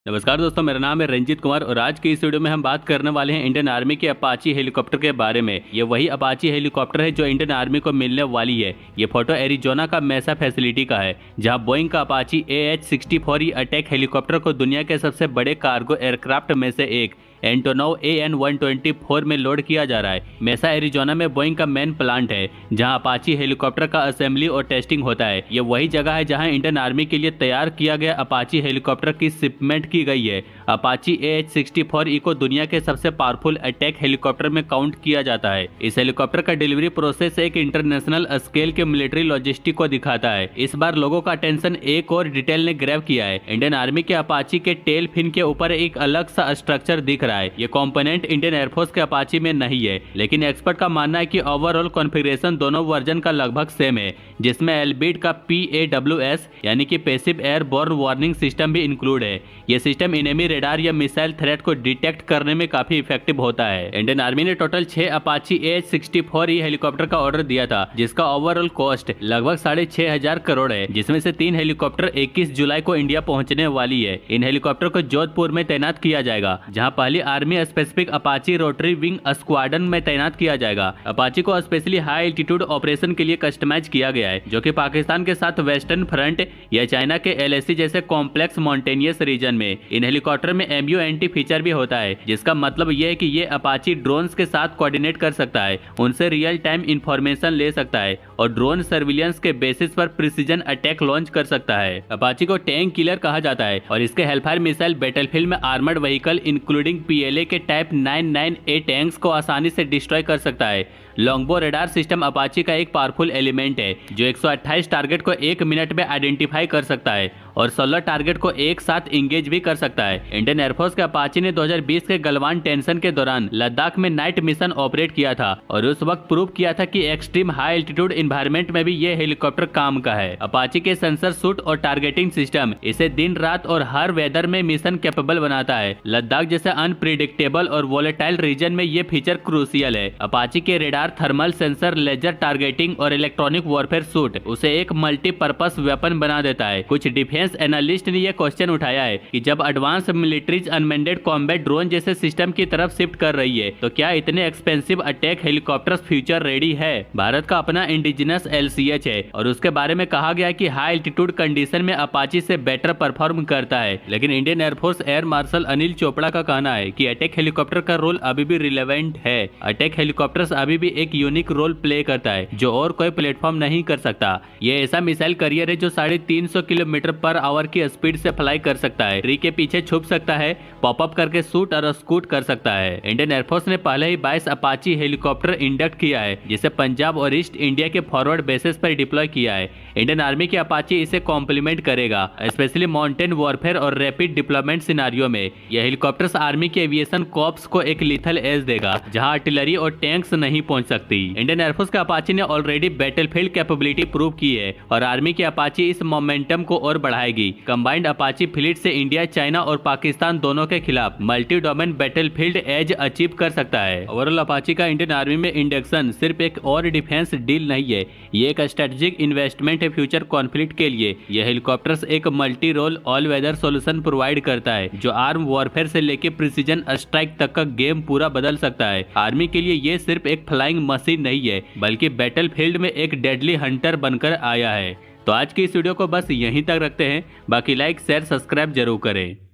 नमस्कार दोस्तों, मेरा नाम है रंजीत कुमार और आज की इस वीडियो में हम बात करने वाले हैं इंडियन आर्मी के अपाची हेलीकॉप्टर के बारे में। ये वही अपाची हेलीकॉप्टर है जो इंडियन आर्मी को मिलने वाली है। ये फोटो एरिजोना का मेसा फैसिलिटी का है, जहां बोइंग का अपाची AH-64 अटैक हेलीकॉप्टर को दुनिया के सबसे बड़े कार्गो एयरक्राफ्ट में से एक एंटोनोव AN-124 में लोड किया जा रहा है। मेसा एरिजोना में बोइंग का मेन प्लांट है, जहां अपाची हेलीकॉप्टर का असेंबली और टेस्टिंग होता है। ये वही जगह है जहां इंडियन आर्मी के लिए तैयार किया गया अपाची हेलीकॉप्टर की शिपमेंट की गई है। अपाची AH-64 को दुनिया के सबसे पावरफुल अटैक हेलीकॉप्टर में काउंट किया जाता है। इस हेलीकॉप्टर का डिलीवरी प्रोसेस एक इंटरनेशनल स्केल के मिलिट्री लॉजिस्टिक को दिखाता है। इस बार लोगों का अटेंशन एक और डिटेल ने ग्रैब किया है। इंडियन आर्मी के अपाची के टेल फिन के ऊपर एक अलग सा स्ट्रक्चर दिख रहा है। ये कंपोनेंट इंडियन एयरफोर्स के अपाची में नहीं है, लेकिन एक्सपर्ट का मानना है कि ओवरऑल कॉन्फ़िगरेशन दोनों वर्जन का लगभग सेम है, जिसमें एल्बिट का PAWS यानी कि passive airborne warning system भी इंक्लूड है। यह सिस्टम इनेमी रेडार या मिसाइल थ्रेट को डिटेक्ट करने में काफी इफेक्टिव होता है। इंडियन आर्मी ने टोटल 6 अपाची AH-64 हेलीकॉप्टर का ऑर्डर दिया था, जिसका ओवरऑल कॉस्ट लगभग 6,500 करोड़ है, जिसमें से 3 हेलीकॉप्टर 21 जुलाई को इंडिया पहुंचने वाली है। इन हेलीकॉप्टर को जोधपुर में तैनात किया जाएगा, जहां पहली army specific Apache rotary wing squadron में तैनात किया जाएगा। अपाची को स्पेशली हाई एल्टीट्यूड ऑपरेशन के लिए कस्टमाइज किया गया है, जो कि पाकिस्तान के साथ वेस्टर्न फ्रंट या चाइना के LAC जैसे कॉम्प्लेक्स माउंटेनियस रीजन में। इन हेलीकॉप्टर में MUNT फीचर भी होता है, जिसका मतलब यह है कि ये अपाची ड्रोन्स के साथ कोऑर्डिनेट कर सकता है, उनसे रियल टाइम इंफॉर्मेशन ले सकता है और ड्रोन सर्विलेंस के बेसिस पर प्रिसीजन अटैक लॉन्च कर सकता है। अपाची को टैंक किलर कहा जाता है और इसके हेलफायर मिसाइल बैटलफील्ड में आर्मर्ड व्हीकल इंक्लूडिंग PLA के टाइप 998 टैंक्स को आसानी से डिस्ट्रॉय कर सकता है। लॉन्गबो रेडार सिस्टम अपाची का एक पावरफुल एलिमेंट है, जो 128 टारगेट को 1 मिनट में आइडेंटिफाई कर सकता है और 16 टारगेट को एक साथ इंगेज भी कर सकता है। इंडियन एयरफोर्स के अपाची ने 2020 के गलवान टेंशन के दौरान लद्दाख में नाइट मिशन ऑपरेट किया था और उस वक्त प्रूव किया था कि एक्सट्रीम हाई एल्टीट्यूड एनवायरनमेंट में भी ये हेलीकॉप्टर काम का है। अपाची के सेंसर सूट और टारगेटिंग सिस्टम इसे दिन रात और हर वेदर में मिशन कैपेबल बनाता है। लद्दाख जैसे अनप्रिडिक्टेबल और वोलेटाइल रीजन में ये फीचर क्रूसियल है। अपाची के radar, thermal sensor, laser targeting और इलेक्ट्रॉनिक वॉरफेयर सूट उसे एक मल्टीपर्पस वेपन बना देता है। कुछ डिफेंस एनालिस्ट ने यह क्वेश्चन उठाया है कि जब एडवांस मिलिट्रीज अनमेंडेड कॉम्बैट ड्रोन जैसे सिस्टम की तरफ शिफ्ट कर रही है, तो क्या इतने expensive attack helicopters future ready है? भारत का अपना इंडिजिनस LCH है और उसके बारे में कहा गया कि हाई एल्टीट्यूड कंडीशन में अपाची से बेटर परफॉर्म करता है, लेकिन Indian air force air marshal Anil Chopra का कहना है कि अटैक हेलीकॉप्टर का रोल अभी भी रिलेवेंट है। अटैक हेलीकॉप्टर्स अभी भी एक यूनिक रोल प्ले करता है, जो और कोई प्लेटफॉर्म नहीं कर सकता। ये ऐसा मिसाइल करियर है जो 350 किलोमीटर पर आवर की स्पीड से फ्लाई कर सकता है, ट्री के पीछे छुप सकता है, पॉपअप करके शूट और स्कूट कर सकता है। इंडियन एयरफोर्स ने पहले ही 22 अपाची हेलीकॉप्टर इंडक्ट किया है, जिसे पंजाब और ईस्ट इंडिया के फॉरवर्ड बेसिस पर डिप्लॉय किया है। इंडियन आर्मी की अपाची इसे कॉम्प्लीमेंट करेगा, स्पेशली माउंटेन वॉरफेयर और रैपिड डिप्लॉयमेंट सिनारियो में। यह हेलीकॉप्टर्स आर्मी के एविएशन कॉर्प्स को एक लीथल एज देगा, जहां आर्टिलरी और टैंक्स नहीं पहुंच सकती। इंडियन एयरफोर्स के अपाची ने ऑलरेडी बैटलफील्ड कैपेबिलिटी प्रूव की है और आर्मी की अपाची इस मोमेंटम को और बढ़ाएगी। कंबाइंड अपाची फ्लीट से इंडिया, चाइना और पाकिस्तान दोनों के खिलाफ multi domain battlefield edge achieve कर सकता है। ओवरऑल अपाची का इंडियन आर्मी में इंडक्शन सिर्फ एक और डिफेंस डील नहीं है, ये एक स्ट्रेटेजिक इन्वेस्टमेंट है फ्यूचर कॉन्फ्लिक्ट के लिए। यह हेलीकॉप्टर्स एक multi role all weather solution provide करता है, जो आर्म वॉरफेयर से लेकर प्रिसीजन स्ट्राइक तक का गेम पूरा बदल सकता है। आर्मी के लिए ये सिर्फ एक फ्लाइंग मशीन नहीं है, बल्कि बैटलफील्ड में एक डेडली हंटर बनकर आया है। तो आज की इस वीडियो को बस यहीं तक रखते हैं। बाकी लाइक, शेयर, सब्सक्राइब जरूर करें।